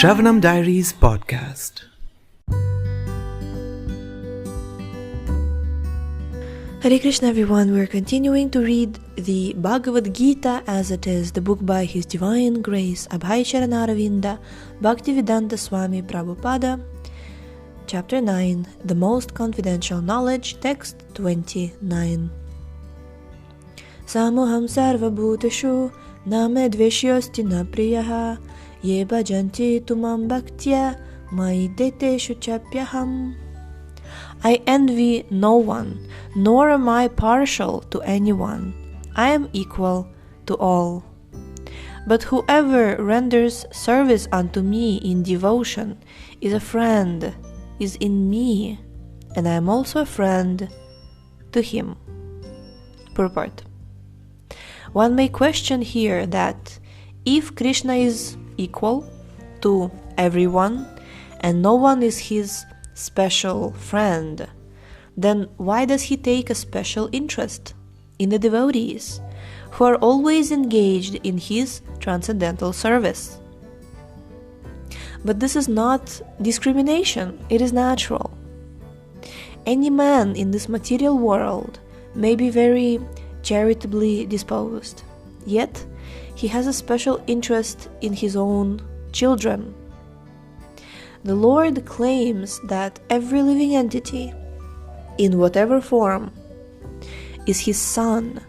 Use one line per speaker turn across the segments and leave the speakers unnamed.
Shravanam Diaries podcast.
Hare Krishna everyone, we're continuing to read the Bhagavad Gita as it is, the book by His Divine Grace Abhay Charanaravinda Bhaktivedanta Swami Prabhupada, Chapter 9, The Most Confidential Knowledge, Text 29. Samoham sarva bhuteshu na me dveshyosti na priyaha ye bhajanti tumam bhaktya mai deteshu chapyaham. I envy no one, nor am I partial to anyone. I am equal to all. But whoever renders service unto me in devotion is a friend, is in me, and I am also a friend to him. Purport. One may question here that if Krishna is equal to everyone and no one is his special friend, then why does he take a special interest in the devotees who are always engaged in his transcendental service? But this is not discrimination, it is natural. Any man in this material world may be very charitably disposed, yet he has a special interest in his own children. The Lord claims that every living entity, in whatever form, is his son,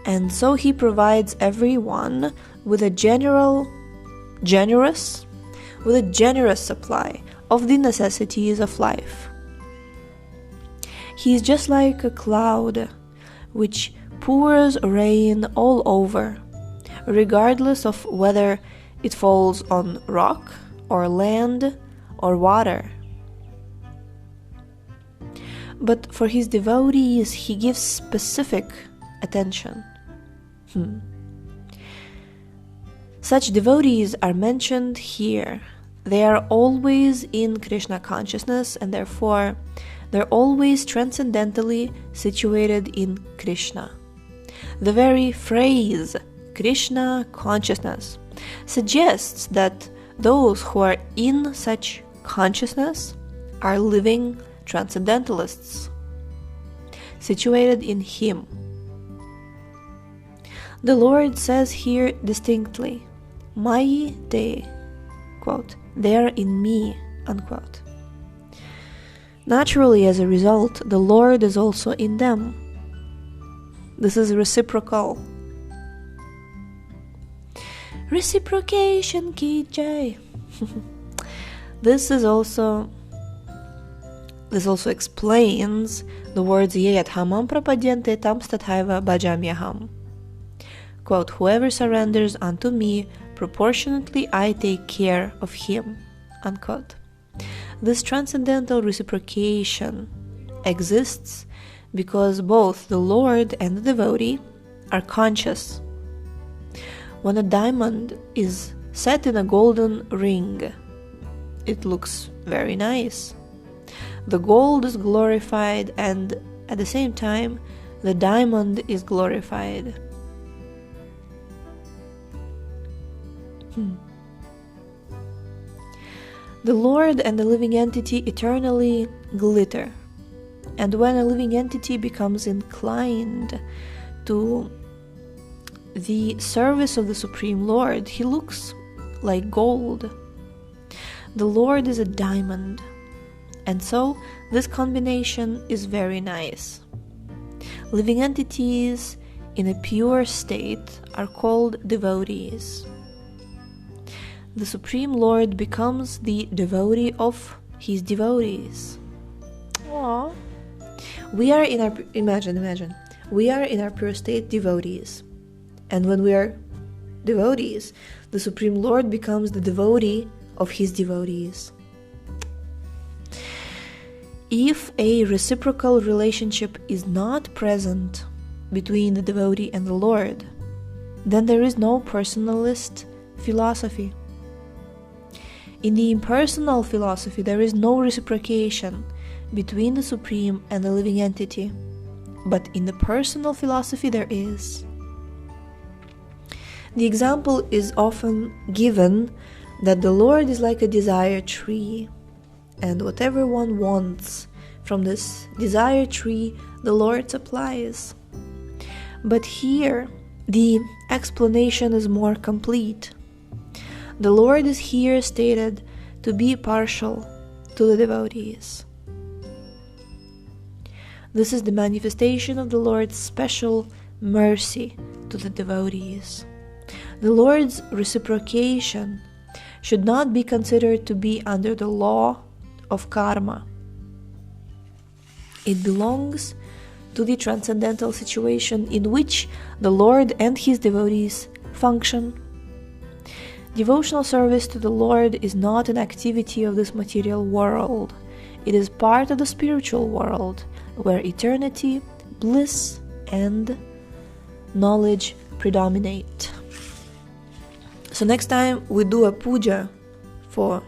and so he provides everyone with a generous supply of the necessities of life. He is just like a cloud which pours rain all over, regardless of whether it falls on rock or land or water. But for his devotees, he gives specific attention. Such devotees are mentioned here. They are always in Krishna consciousness, and therefore they're always transcendentally situated in Krishna. The very phrase Krishna consciousness suggests that those who are in such consciousness are living transcendentalists, situated in Him. The Lord says here distinctly, Mai te, quote, they are in me, unquote. Naturally, as a result, the Lord is also in them. This is reciprocal. Reciprocation ki jai. This also explains the words ye yat hamam prapadyante tam stathaiva bhajamyaham. Quote, whoever surrenders unto me, proportionately I take care of him. Unquote. This transcendental reciprocation exists because both the Lord and the devotee are conscious. When a diamond is set in a golden ring, it looks very nice. The gold is glorified, and at the same time, the diamond is glorified. The Lord and the living entity eternally glitter, and when a living entity becomes inclined to the service of the Supreme Lord, he looks like gold. The Lord is a diamond, and so this combination is very nice. Living entities in a pure state are called devotees. The Supreme Lord becomes the devotee of his devotees. Aww. We are in our imagine. We are in our pure state devotees. And when we are devotees, the Supreme Lord becomes the devotee of his devotees. If a reciprocal relationship is not present between the devotee and the Lord, then there is no personalist philosophy. In the impersonal philosophy, there is no reciprocation between the Supreme and the living entity. But in the personal philosophy, there is. The example is often given that the Lord is like a desire tree, and whatever one wants from this desire tree, the Lord supplies. But here, the explanation is more complete. The Lord is here stated to be partial to the devotees. This is the manifestation of the Lord's special mercy to the devotees. The Lord's reciprocation should not be considered to be under the law of karma. It belongs to the transcendental situation in which the Lord and His devotees function. Devotional service to the Lord is not an activity of this material world. It is part of the spiritual world, where eternity, bliss, and knowledge predominate. So next time we do a puja for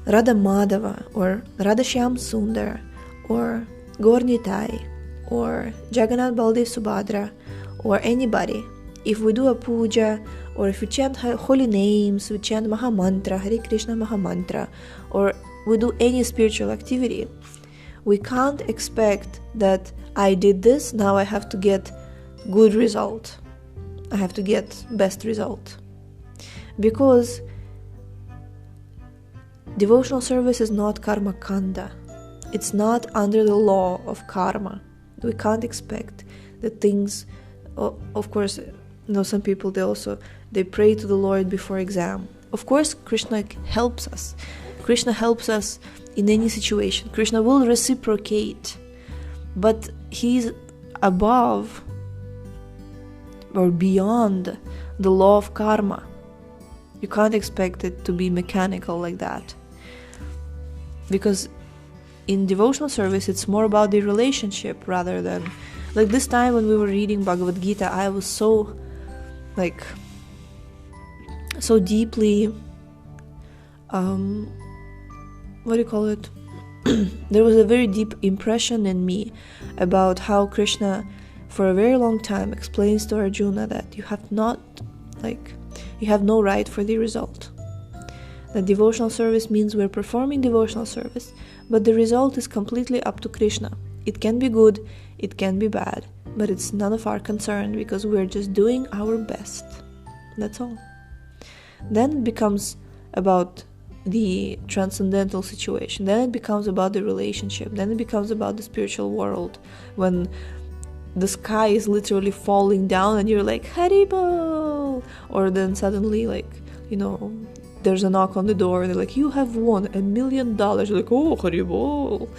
Radha Madhava or Radha Shyam Sundar or Gornitai or Jagannath Baldev Subhadra or anybody, if we do a puja or if we chant holy names, we chant Mahamantra, Hare Krishna Mahamantra, or we do any spiritual activity, we can't expect that I did this, now I have to get good result. I have to get best result. Because devotional service is not karma kanda. It's not under the law of karma. We can't expect that things, of course, some people they pray to the Lord before exam. Of course, Krishna helps us. Krishna helps us in any situation. Krishna will reciprocate, but He's above or beyond the law of karma. You can't expect it to be mechanical like that. Because in devotional service, it's more about the relationship rather than... Like this time when we were reading Bhagavad Gita, I was so deeply... there was a very deep impression in me about how Krishna for a very long time explains to Arjuna that you have no right for the result. That devotional service means we're performing devotional service, but the result is completely up to Krishna. It can be good, it can be bad, but it's none of our concern because we're just doing our best. That's all. Then it becomes about the transcendental situation. Then it becomes about the relationship. Then it becomes about the spiritual world. When the sky is literally falling down and you're like, Haribol! Or then suddenly there's a knock on the door and they're like, you have won $1 million. You're like, oh, Haribol!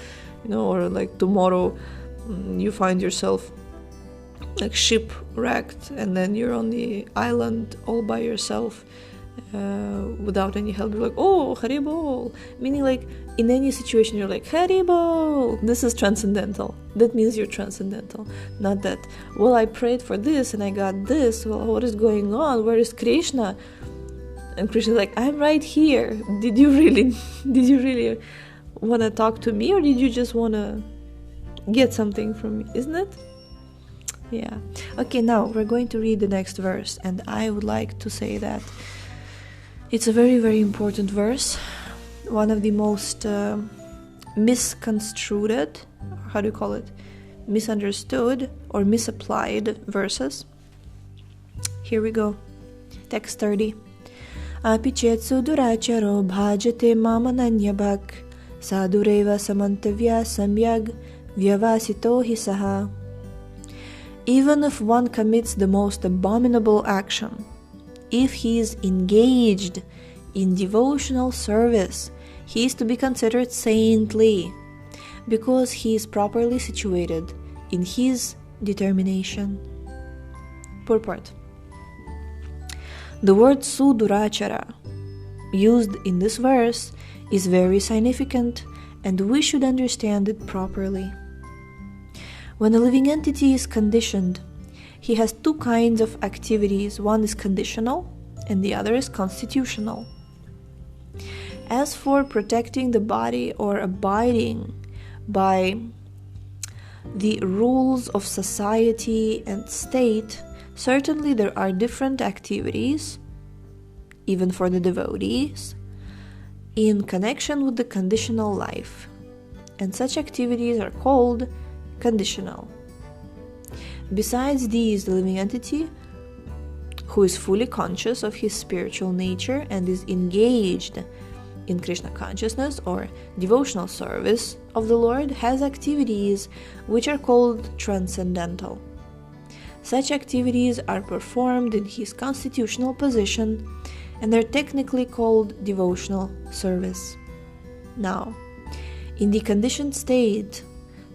Or like tomorrow you find yourself like shipwrecked and then you're on the island all by yourself without any help. You're like, oh, Haribol! Meaning like in any situation you're like, Haribol! This is transcendental. That means you're transcendental. Not that, well, I prayed for this and I got this. Well, what is going on? Where is Krishna? And Krishna's like, I'm right here. Did you really want to talk to me, or did you just want to get something from me? Isn't it? Yeah. Okay, now we're going to read the next verse, and I would like to say that it's a very, very important verse. One of the most misconstrued, misunderstood or misapplied verses. Here we go. Text 30. Api chetsu duracharo bhajate mamananyabhak sadureva samantavya samyag vyavasito hi saha. Even if one commits the most abominable action, if he is engaged in devotional service, he is to be considered saintly because he is properly situated in his determination. Purport. The word sudurachara used in this verse is very significant, and we should understand it properly. When a living entity is conditioned, he has two kinds of activities. One is conditional and the other is constitutional. As for protecting the body or abiding by the rules of society and state, certainly there are different activities even for the devotees, in connection with the conditional life. And such activities are called conditional. Besides these, the living entity, who is fully conscious of his spiritual nature and is engaged in Krishna consciousness or devotional service of the Lord, has activities which are called transcendental. Such activities are performed in his constitutional position, and they're technically called devotional service. Now, in the conditioned state,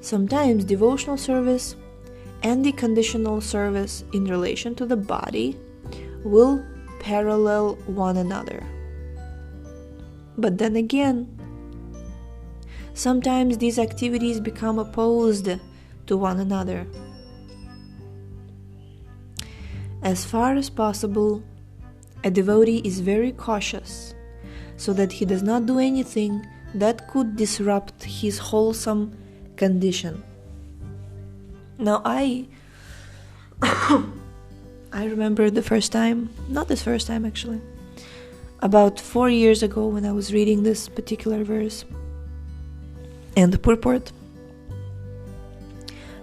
sometimes devotional service and the conditional service in relation to the body will parallel one another. But then again, sometimes these activities become opposed to one another. As far as possible, a devotee is very cautious so that he does not do anything that could disrupt his wholesome condition. Now I remember the first time, not this first time actually, about 4 years ago when I was reading this particular verse and the purport.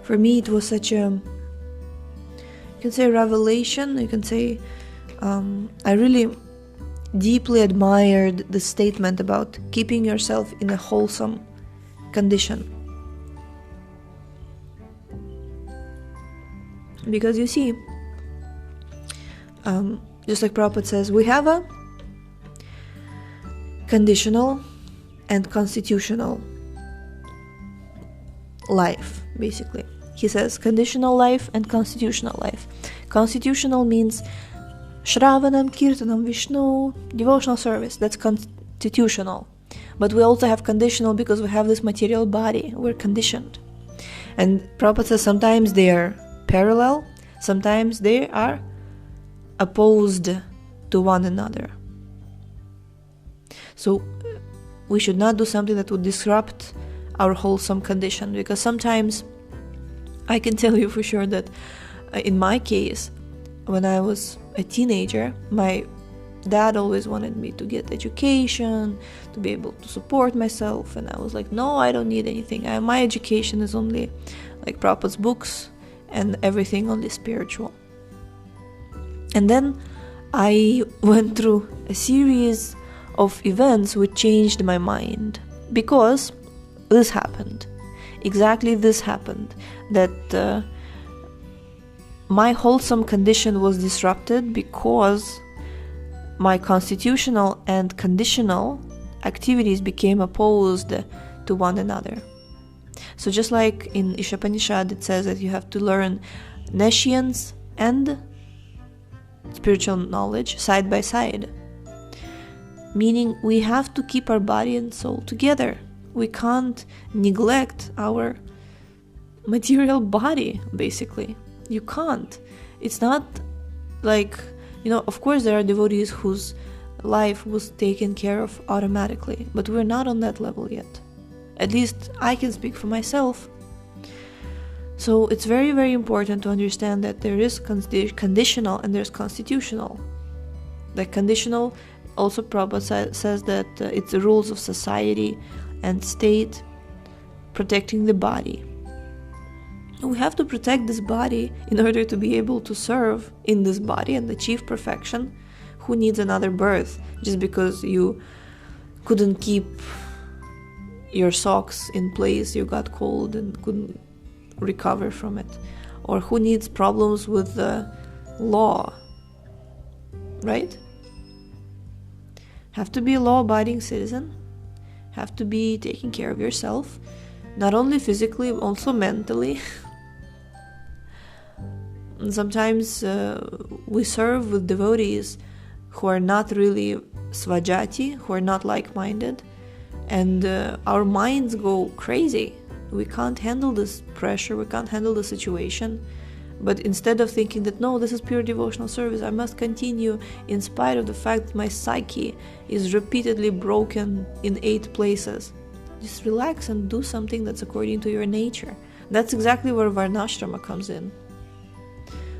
For me it was such a, you can say, revelation, you can say, I really deeply admired the statement about keeping yourself in a wholesome condition. Because you see, just like Prabhupada says, we have a conditional and constitutional life, basically. He says conditional life and constitutional life. Constitutional means Shravanam, Kirtanam, Vishnu, devotional service. That's constitutional. But we also have conditional because we have this material body. We're conditioned. And Prabhupada says sometimes they are parallel, sometimes they are opposed to one another. So we should not do something that would disrupt our wholesome condition, because sometimes I can tell you for sure that in my case, when I was a teenager, my dad always wanted me to get education, to be able to support myself, and I was like, no, I don't need anything. My education is only like Prabhupada's books and everything only spiritual. And then I went through a series of events which changed my mind, because this happened. Exactly this happened, that my wholesome condition was disrupted because my constitutional and conditional activities became opposed to one another. So just like in Ishopanishad it says that you have to learn nescience and spiritual knowledge side by side, meaning we have to keep our body and soul together. We can't neglect our material body, basically. You can't. It's not like, of course there are devotees whose life was taken care of automatically, but we're not on that level yet. At least I can speak for myself. So it's very, very important to understand that there is conditional and there's constitutional. The conditional, also Prabhupada says that it's the rules of society and state protecting the body. We have to protect this body in order to be able to serve in this body and achieve perfection. Who needs another birth just because you couldn't keep your socks in place, you got cold and couldn't recover from it? Or who needs problems with the law, right? Have to be a law-abiding citizen, have to be taking care of yourself, not only physically, also mentally. And sometimes we serve with devotees who are not really svajati, who are not like-minded, and our minds go crazy. We can't handle this pressure, we can't handle the situation. But instead of thinking that, no, this is pure devotional service, I must continue in spite of the fact that my psyche is repeatedly broken in 8 places. Just relax and do something that's according to your nature. That's exactly where Varnashrama comes in.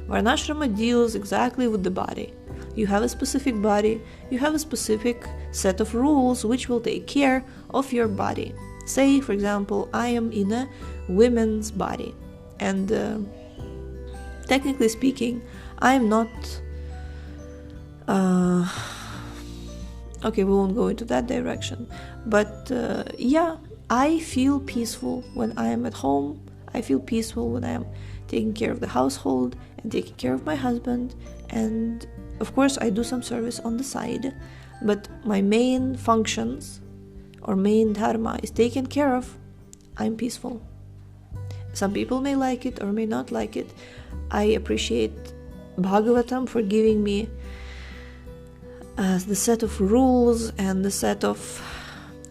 Varnashrama deals exactly with the body. You have a specific body, you have a specific set of rules which will take care of your body. Say, for example, I am in a women's body, and technically speaking, I am not... okay, we won't go into that direction. But I feel peaceful when I am at home. I feel peaceful when I am taking care of the household and taking care of my husband. And of course, I do some service on the side. But my main functions or main dharma is taken care of. I'm peaceful. Some people may like it or may not like it. I appreciate Bhagavatam for giving me the set of rules and the set of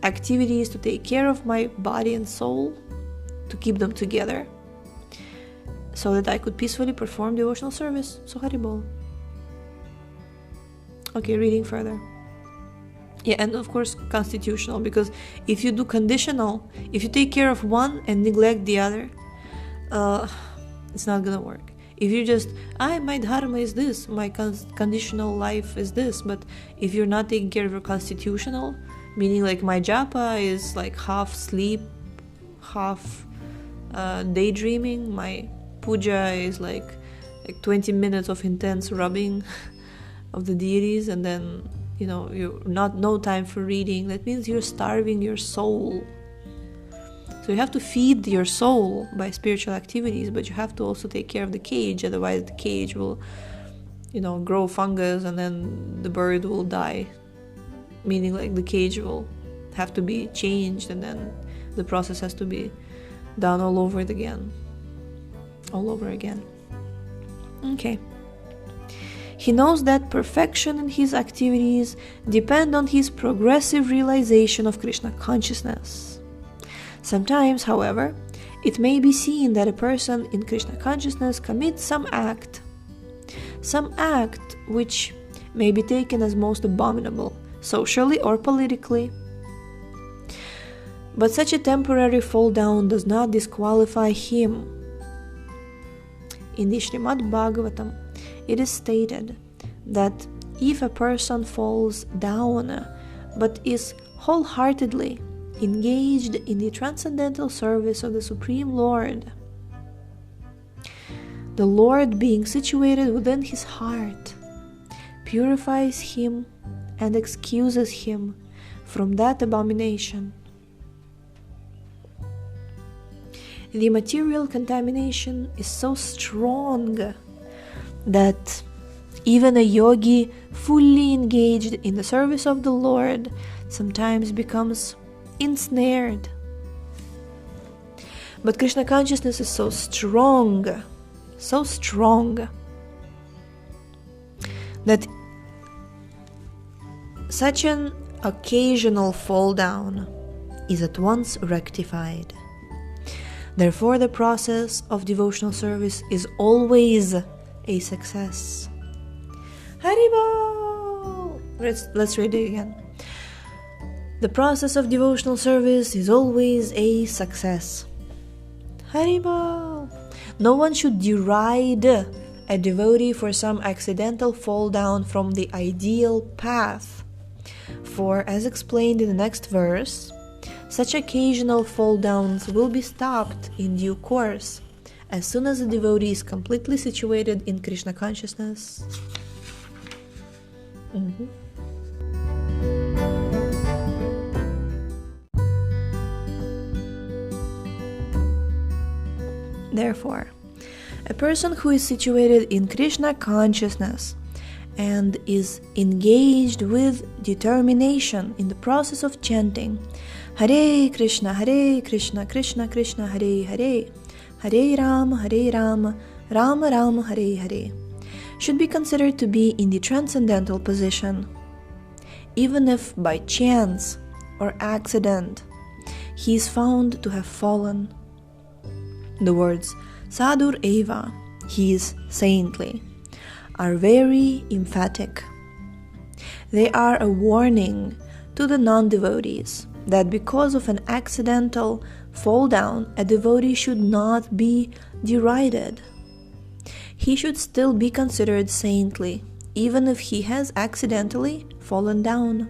activities to take care of my body and soul, to keep them together, so that I could peacefully perform devotional service. So Haribol. Okay, reading further. Yeah, and of course constitutional, because if you do conditional, if you take care of one and neglect the other, it's not gonna work. If you just, my dharma is this, my conditional life is this, but if you're not taking care of your constitutional, meaning like my japa is like half sleep, half daydreaming, my puja is like 20 minutes of intense rubbing of the deities, and then you're no time for reading. That means you're starving your soul. So you have to feed your soul by spiritual activities, but you have to also take care of the cage, otherwise the cage will grow fungus and then the bird will die, meaning like the cage will have to be changed, and then the process has to be done all over again. Okay. He knows that perfection in his activities depend on his progressive realization of Krishna consciousness. Sometimes, however, it may be seen that a person in Krishna consciousness commits some act which may be taken as most abominable, socially or politically. But such a temporary fall down does not disqualify him. In the Srimad Bhagavatam, it is stated that if a person falls down but is wholeheartedly engaged in the transcendental service of the Supreme Lord, the Lord, being situated within his heart, purifies him and excuses him from that abomination. The material contamination is so strong that even a yogi fully engaged in the service of the Lord sometimes becomes ensnared. But Krishna consciousness is so strong that such an occasional fall down is at once rectified. Therefore, the process of devotional service is always a success. Haribol! Let's read it again. The process of devotional service is always a success. Haribol! No one should deride a devotee for some accidental fall down from the ideal path. For, as explained in the next verse, such occasional fall downs will be stopped in due course, as soon as the devotee is completely situated in Krishna consciousness. Therefore, a person who is situated in Krishna consciousness and is engaged with determination in the process of chanting Hare Krishna, Krishna Krishna, Hare Hare, Hare Rama, Rama Rama, Hare Hare, should be considered to be in the transcendental position, even if by chance or accident he is found to have fallen. The words Sadur Eva, he is saintly, are very emphatic. They are a warning to the non-devotees that because of an accidental fall down, a devotee should not be derided. He should still be considered saintly, even if he has accidentally fallen down.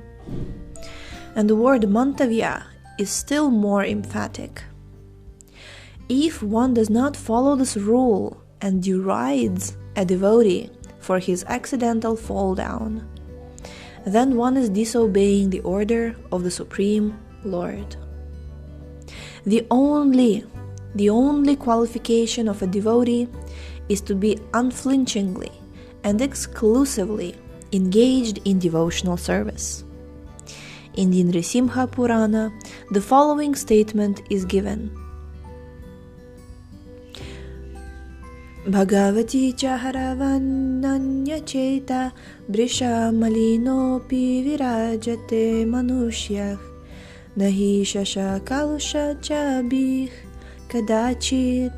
And the word mantavya is still more emphatic. If one does not follow this rule and derides a devotee for his accidental fall down, then one is disobeying the order of the Supreme Lord. The only qualification of a devotee is to be unflinchingly and exclusively engaged in devotional service. In the Nrisimha Purana, the following statement is given. Bhagavati chaharavananya cheta brisha malino pi virajate manushyah nahi shasha kalusha chabih kadachid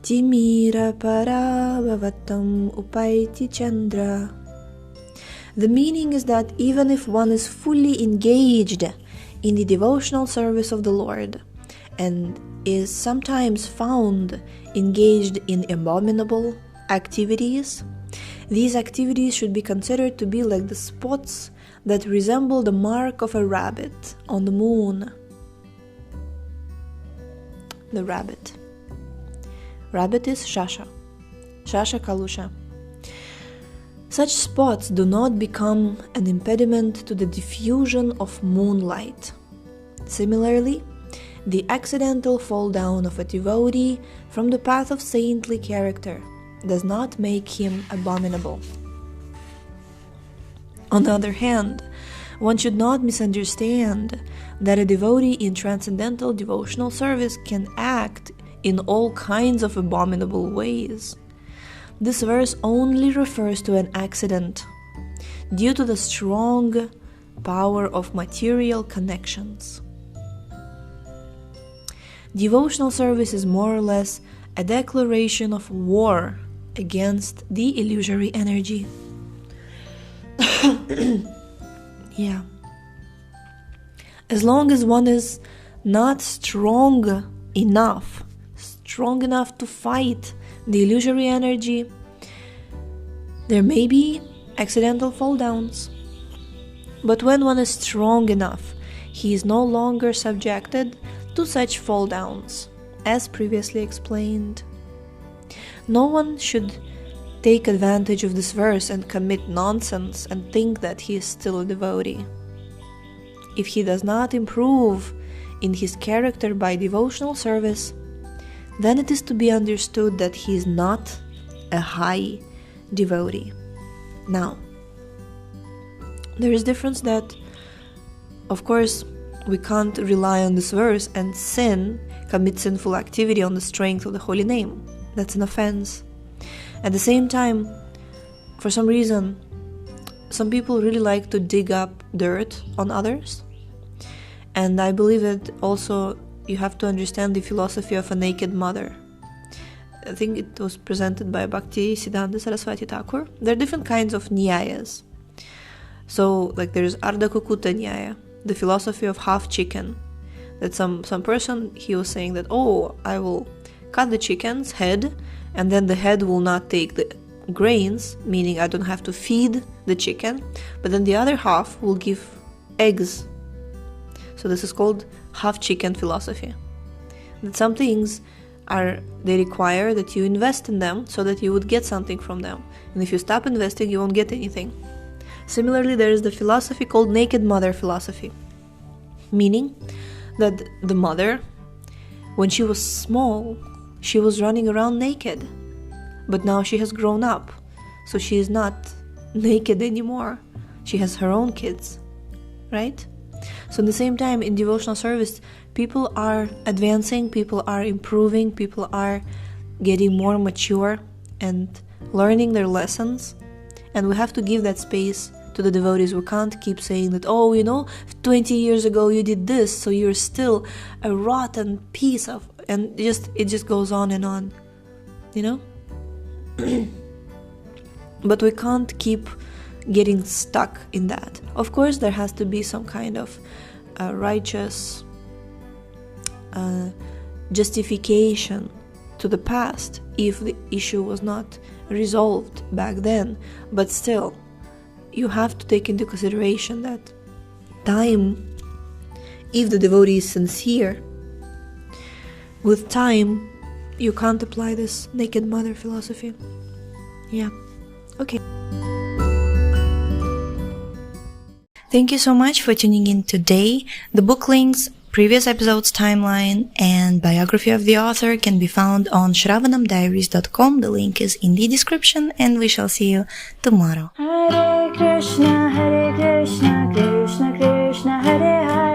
timira parabhavatam upaiti chandra. The meaning is that even if one is fully engaged in the devotional service of the Lord and is sometimes found engaged in abominable activities, these activities should be considered to be like the spots that resemble the mark of a rabbit on the moon. The rabbit. Rabbit is Shasha. Shasha Kalusha. Such spots do not become an impediment to the diffusion of moonlight. Similarly, the accidental fall down of a devotee from the path of saintly character does not make him abominable. On the other hand, one should not misunderstand that a devotee in transcendental devotional service can act in all kinds of abominable ways. This verse only refers to an accident due to the strong power of material connections. Devotional service is more or less a declaration of war against the illusory energy. Yeah. As long as one is not strong enough to fight the illusory energy, there may be accidental fall downs. But when one is strong enough, he is no longer subjected to such fall downs, as previously explained. No one should take advantage of this verse and commit nonsense and think that he is still a devotee. If he does not improve in his character by devotional service, then it is to be understood that he is not a high devotee. Now, there is difference that, of course, we can't rely on this verse and commit sinful activity on the strength of the holy name. That's an offense. At the same time, for some reason, some people really like to dig up dirt on others. And I believe that also you have to understand the philosophy of a naked mother. I think it was presented by Bhakti Siddhanta Saraswati Thakur. There are different kinds of nyayas. So, like there's Ardha Kukuta Nyaya, the philosophy of half chicken. That some person, he was saying that, I will cut the chicken's head, and then the head will not take the grains, meaning I don't have to feed the chicken, but then the other half will give eggs. So this is called half chicken philosophy. That some things they require that you invest in them so that you would get something from them. And if you stop investing, you won't get anything. Similarly, there is the philosophy called naked mother philosophy, meaning that the mother, when she was small, she was running around naked, but now she has grown up, so she is not naked anymore. She has her own kids, right? So at the same time, in devotional service, people are advancing, people are improving, people are getting more mature and learning their lessons, and we have to give that space to the devotees. We can't keep saying that, 20 years ago you did this, so you're still a rotten piece of, and it just goes on and on, But we can't keep getting stuck in that. Of course, there has to be some kind of righteous justification to the past if the issue was not resolved back then, but still, you have to take into consideration that time, if the devotee is sincere, with time, you can't apply this naked mother philosophy. Yeah, okay. Thank you so much for tuning in today. The book links, previous episodes timeline, and biography of the author can be found on shravanamdiaries.com. The link is in the description, and we shall see you tomorrow.
Hare Krishna, Krishna Krishna, Hare Hare.